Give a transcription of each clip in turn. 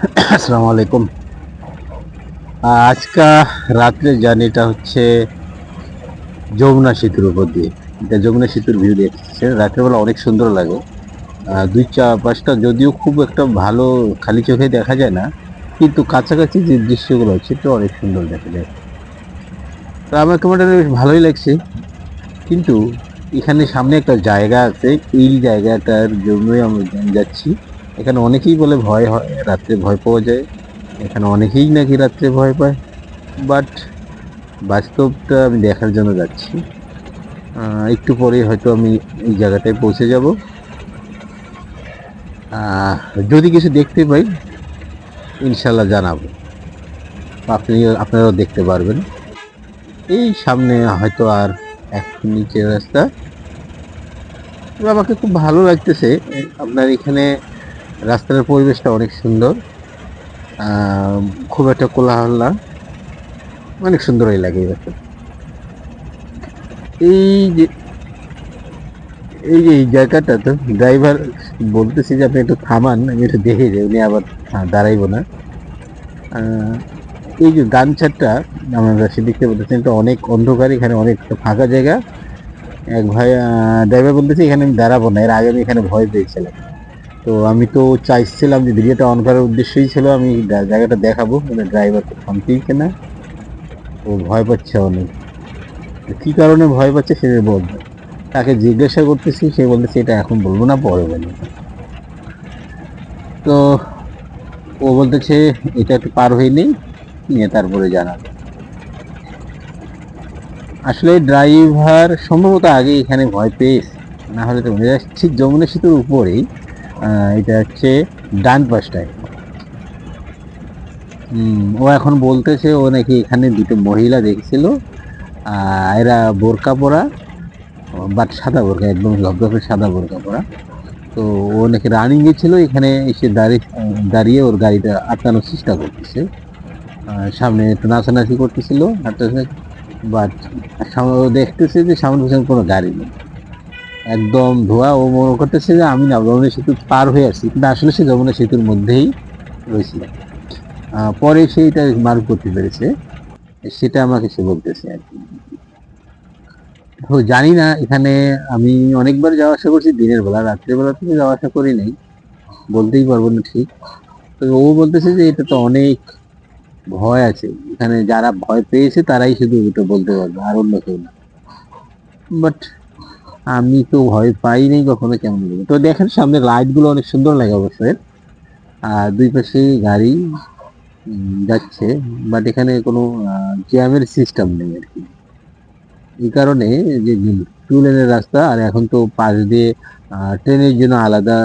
আসসালামু আলাইকুম। আজকা রাত্রে জার্নিটা হচ্ছে যমুনা সেতুর উপর দিয়ে। এটা যমুনা সেতুর ভিউ দেখছে রাত্রেবেলা অনেক সুন্দর লাগে। দুই চারপাশটা যদিও খুব একটা ভালো খালি চোখে দেখা যায় না, কিন্তু কাছাকাছি যে দৃশ্যগুলো আছে সেটা অনেক সুন্দর দেখা যায়। তো আমার কেমনটা বেশ ভালোই লাগছে, কিন্তু এখানে সামনে একটা জায়গা আছে, এই জায়গাটার জন্যই আমি যাচ্ছি। এখানে অনেকেই বলে ভয় হয়, রাত্রে ভয় পাওয়া যায়। এখানে অনেকেই নাকি রাত্রে ভয় পায়, বাট বাস্তবটা আমি দেখার জন্য যাচ্ছি। একটু পরেই হয়তো আমি এই জায়গাটায় পৌঁছে যাব। আহ, যদি কিছু দেখতে পাই ইনশাল্লাহ জানাবো, আপনারাও দেখতে পারবেন। এই সামনে হয়তো আর এক নিচের রাস্তা। তবে আমাকে খুব ভালো লাগতেছে আপনার এখানে রাস্তার পরিবেশটা অনেক সুন্দর। আহ, খুব একটা কোলাহল না, অনেক সুন্দরই লাগে এই রাস্তা। এই যে এই জায়গাটা তো ড্রাইভার বলতেছি যে আপনি একটু থামান, আমি একটু দেখে যাই, উনি আবার দাঁড়াইবো না। আহ, এই যে গান ছাড়টা আমার রাশি দেখতে বলতেছেন, এটা অনেক অন্ধকার, এখানে অনেক ফাঁকা জায়গা। এক ভাই ড্রাইভার বলতেছে এখানে আমি দাঁড়াবো না, এর আগে আমি এখানে ভয় পেয়েছিলাম। তো আমি তো চাইছিলাম যে ভিডিওটা অন করার উদ্দেশ্যই ছিল আমি জায়গাটা দেখাবো, কিন্তু ড্রাইভার তো থামতেইছে না, ও ভয় পাচ্ছে অনেক। কি কারণে ভয় পাচ্ছে সে বলবে, তাকে জিজ্ঞাসা করতেছি, সে বলতেছে এটা এখন বলবো না, পরে বলবো। তো ও বলতেছে এটা একটু পার হয়ে নেই, নিয়ে তারপরে জানাবে। আসলে ড্রাইভার সম্ভবত আগে এখানে ভয় পেয়েছে, না হলে তো ঠিক যমুনা সেতুর উপরেই। এটা হচ্ছে ডান পাশটায়। ও এখন বলতেছে ও নাকি এখানে দুটো মহিলা দেখছিল, এরা বোরকা পরা, বাট সাদা বোরকা, একদম ধবধবে সাদা বোরকা পরা। তো ও নাকি রানিং গেছিল, এখানে এসে দাঁড়িয়ে ওর গাড়িটা আটকানোর চেষ্টা করতেছে। সামনে একটু নাচানাচি করতেছিল, হাঁটতেছে, বাট দেখতেছে যে সামনে পিছনে কোনো গাড়ি নেই, একদম ধোয়া। ও মনে করতেছে যে আমি না যমুনা সেতু পার হয়ে আসছি, কিন্তু আসলে সে যমুনা সেতুর মধ্যেই রয়েছিল। পরে সেইটা মার্ক করতে পেরেছে, সেটা আমাকে সে বলতেছে আর কি। তো জানি না এখানে, আমি অনেকবার যাওয়া আসা করছি দিনের বেলা, রাত্রের বেলা থেকে যাওয়া আসা করি নাই, বলতেই পারবো না ঠিক। তো ও বলতেছে যে এটা তো অনেক ভয় আছে, এখানে যারা ভয় পেয়েছে তারাই শুধু এটা বলতে পারবে, আর অন্য কেউ না। বাট আমি তো ভয় পাই নাই কখনো, কেমন বলবো। তো দেখেন সামনে লাইট গুলো অনেক সুন্দর লাগে অবশ্যই। আর দুই পাশে গাড়ি যাচ্ছে, বাট এখানে কোনো জ্যামের সিস্টেম নেই আর কি। এই কারণে যে টু লেনের রাস্তা, আর এখন তো পাশ দিয়ে ট্রেনের জন্য আলাদা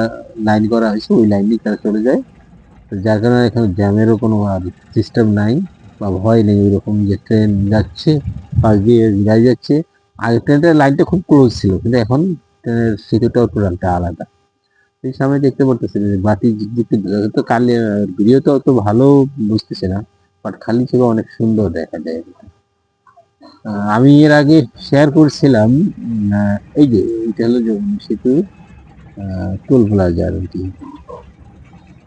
লাইন করা হয়েছে, ওই লাইন দিয়ে তারা চলে যায়। তো যার কারণে এখানে জ্যামেরও কোনো আর সিস্টেম নাই বা ভয় নেই ওইরকম, যে ট্রেন যাচ্ছে পাশ দিয়ে গাড়ি যাচ্ছে। আগে ট্রেনের লাইনটা খুব ক্লোজ ছিল, কিন্তু এখন ট্রেনের সেতুটাও টোটালটা আলাদা। এই সামনে দেখতে পারতেছি যে বাতি দিতে, তো কালি ভিডিওতে অত ভালো বুঝতেছে না, বাট খালি চোখে অনেক সুন্দর দেখা যায়। আমি এর আগে শেয়ার করছিলাম, এই যে এটা হলো যমুনা সেতু টোল প্লাজা আর কি।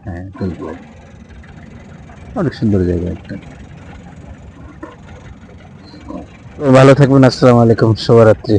হ্যাঁ, টোল প্লাজা অনেক সুন্দর জায়গা একটা। ভালো থাকবেন, আসসালামু আলাইকুম, শুভরাত্রি।